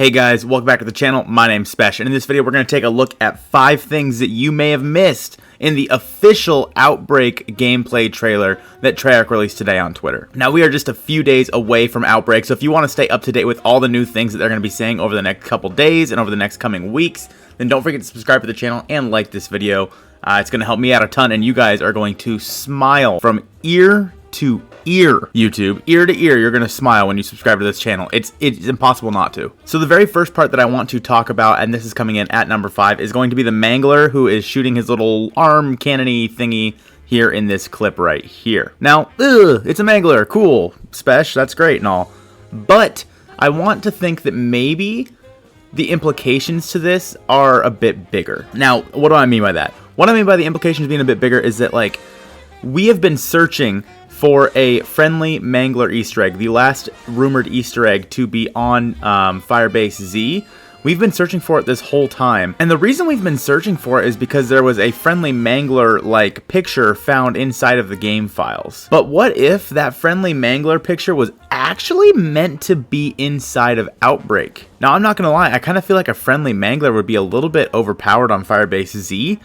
Hey guys, welcome back to the channel. My name's Spesh, and in this video we're going to take a look at 5 things that you may have missed in the official Outbreak gameplay trailer that Treyarch released today on Twitter. Now we are just a few days away from Outbreak, so if you want to stay up to date with all the new things that they're going to be saying over the next couple days and over the next coming weeks, then don't forget to subscribe to the channel and like this video. It's going to help me out a ton, and you guys are going to smile from ear to ear. YouTube, ear to ear, you're gonna smile when you subscribe to this channel. It's impossible not to. So the very first part that I want to talk about, and this is coming in at number 5, is going to be the Mangler, who is shooting his little arm cannony thingy here in this clip right here. Now, it's a Mangler, cool, Spesh, that's great and all, but I want to think that maybe the implications to this are a bit bigger. Now, what do I mean by that? What I mean by the implications being a bit bigger is that, like, we have been searching for a friendly Mangler Easter egg, the last rumored Easter egg to be on Firebase Z. We've been searching for it this whole time, and the reason we've been searching for it is because there was a friendly Mangler-like picture found inside of the game files. But what if that friendly Mangler picture was actually meant to be inside of Outbreak? Now, I'm not gonna lie, I kind of feel like a friendly Mangler would be a little bit overpowered on Firebase Z,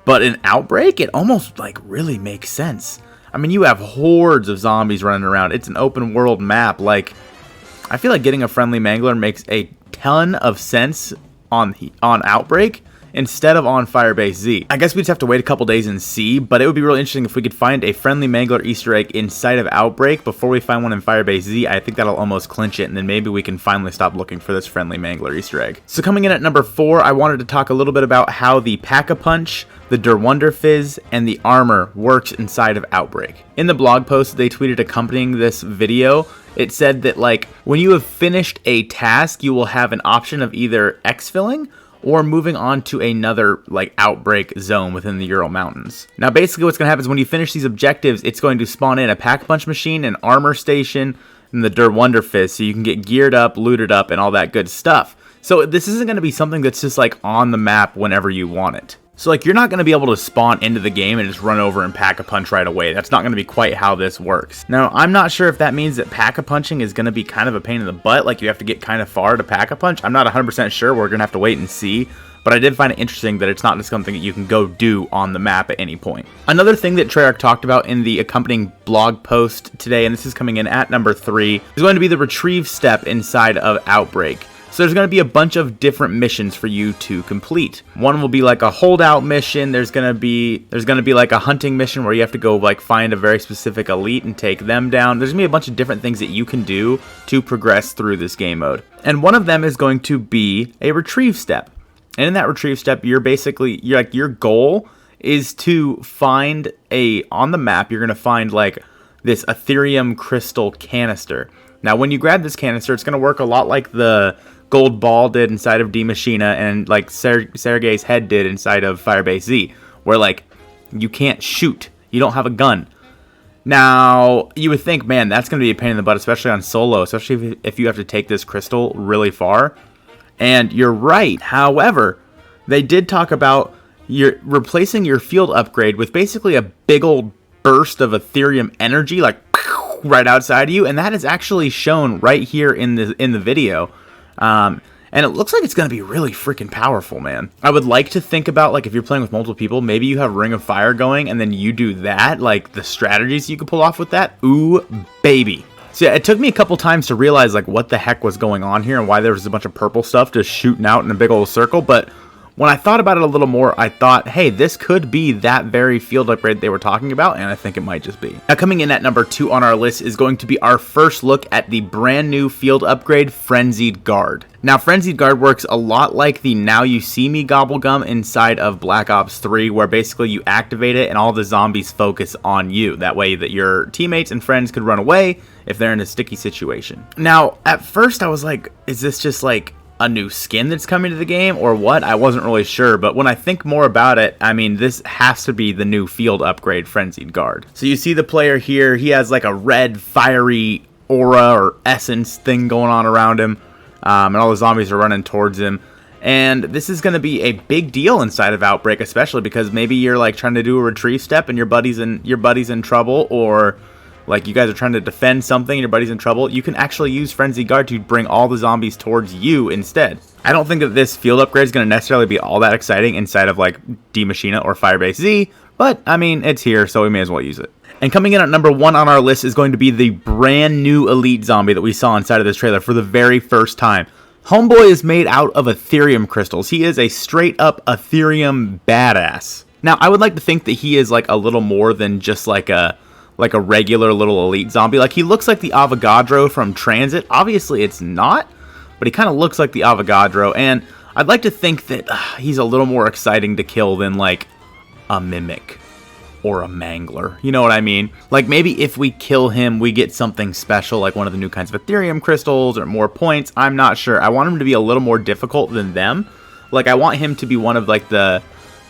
but in Outbreak, it almost, like, really makes sense. I mean, you have hordes of zombies running around. It's an open world map. Like, I feel like getting a friendly Mangler makes a ton of sense on Outbreak instead of on Firebase Z. I guess we just have to wait a couple days and see, but it would be really interesting if we could find a friendly Mangler Easter egg inside of Outbreak before we find one in Firebase Z. I think that'll almost clinch it, and then maybe we can finally stop looking for this friendly Mangler Easter egg. So coming in at number 4, I wanted to talk a little bit about how the Pack-a-Punch, the Der Wonder Fizz, and the armor works inside of Outbreak. In the blog post they tweeted accompanying this video, it said that, like, when you have finished a task, you will have an option of either exfilling or moving on to another, like, Outbreak zone within the Ural Mountains. Now, basically what's going to happen is when you finish these objectives, it's going to spawn in a Pack-a-Punch machine, an armor station, and the Der Wonder Fizz, so you can get geared up, looted up, and all that good stuff. So this isn't going to be something that's just, like, on the map whenever you want it. So, like, you're not going to be able to spawn into the game and just run over and Pack-a-Punch right away. That's not going to be quite how this works. Now, I'm not sure if that means that Pack-a-Punching is going to be kind of a pain in the butt, like you have to get kind of far to Pack-a-Punch. I'm not 100% sure. We're going to have to wait and see. But I did find it interesting that it's not just something that you can go do on the map at any point. Another thing that Treyarch talked about in the accompanying blog post today, and this is coming in at number 3, is going to be the retrieve step inside of Outbreak. So there's going to be a bunch of different missions for you to complete. One will be like a holdout mission. There's going to be like a hunting mission where you have to go, like, find a very specific elite and take them down. There's going to be a bunch of different things that you can do to progress through this game mode. And one of them is going to be a retrieve step. And in that retrieve step, your goal is to find on the map, you're going to find, like, this Ethereum crystal canister. Now, when you grab this canister, it's going to work a lot like the gold ball did inside of D Machina, and like Sergei's head did inside of Firebase Z, where, like, you can't shoot, you don't have a gun. Now, you would think, man, that's going to be a pain in the butt, especially on solo, especially if you have to take this crystal really far. And you're right. However, they did talk about replacing your field upgrade with basically a big old burst of Ethereum energy, like, right outside of you, and that is actually shown right here in the video. And it looks like it's going to be really freaking powerful, man. I would like to think about, like, if you're playing with multiple people, maybe you have Ring of Fire going, and then you do that, like, the strategies you could pull off with that. Ooh, baby. So yeah, it took me a couple times to realize, like, what the heck was going on here and why there was a bunch of purple stuff just shooting out in a big old circle, but when I thought about it a little more, I thought, hey, this could be that very field upgrade they were talking about, and I think it might just be. Now, coming in at number 2 on our list is going to be our first look at the brand new field upgrade, Frenzied Guard. Now, Frenzied Guard works a lot like the Now You See Me Gobblegum inside of Black Ops 3, where basically you activate it and all the zombies focus on you. That way that your teammates and friends could run away if they're in a sticky situation. Now, at first I was like, is this just, like, a new skin that's coming to the game or what? I wasn't really sure, but when I think more about it, I mean, this has to be the new field upgrade, Frenzied Guard. So you see the player here, he has like a red fiery aura or essence thing going on around him, and all the zombies are running towards him. And this is going to be a big deal inside of Outbreak, especially because maybe you're, like, trying to do a retrieve step and your buddy's in trouble, or like you guys are trying to defend something and your buddy's in trouble, you can actually use Frenzy Guard to bring all the zombies towards you instead. I don't think that this field upgrade is going to necessarily be all that exciting inside of like D Machina or Firebase Z, but I mean, it's here, so we may as well use it. And coming in at number 1 on our list is going to be the brand new elite zombie that we saw inside of this trailer for the very first time. Homeboy is made out of Ethereum crystals. He is a straight up Ethereum badass. Now, I would like to think that he is like a little more than just like a regular little elite zombie. Like, he looks like the Avogadro from Transit. Obviously, it's not, but he kind of looks like the Avogadro, and I'd like to think that he's a little more exciting to kill than like a Mimic or a Mangler. You know what I mean? Like, maybe if we kill him, we get something special, like one of the new kinds of Ethereum crystals or more points. I'm not sure. I want him to be a little more difficult than them. Like, I want him to be one of like the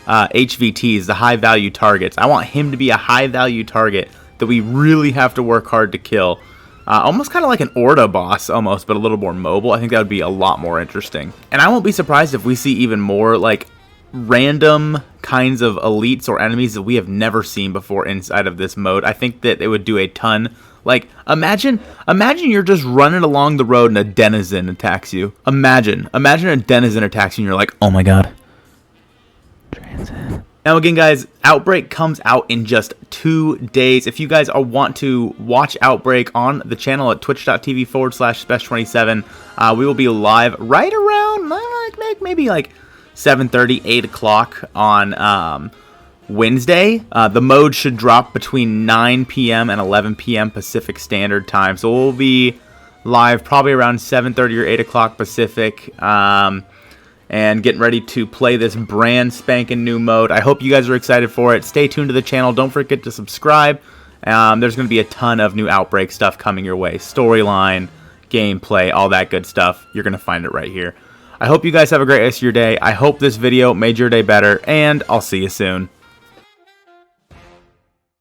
HVTs, the high value targets. I want him to be a high value target that we really have to work hard to kill. Almost kind of like an Orda boss almost, but a little more mobile. I think that would be a lot more interesting. And I won't be surprised if we see even more like random kinds of elites or enemies that we have never seen before inside of this mode. I think that it would do a ton. Like, imagine you're just running along the road and a denizen attacks you. Imagine a denizen attacks you and you're like, oh my god. Transit. Now again, guys, Outbreak comes out in just 2 days. If you guys want to watch Outbreak on the channel at twitch.tv/Spesh27, we will be live right around maybe like 7:30, 8 o'clock on Wednesday. The mode should drop between 9 p.m. and 11 p.m. Pacific Standard Time. So we'll be live probably around 7:30 or 8 o'clock Pacific. And getting ready to play this brand spanking new mode. I hope you guys are excited for it. Stay tuned to the channel. Don't forget to subscribe. There's going to be a ton of new Outbreak stuff coming your way. Storyline, gameplay, all that good stuff. You're going to find it right here. I hope you guys have a great rest of your day. I hope this video made your day better, and I'll see you soon.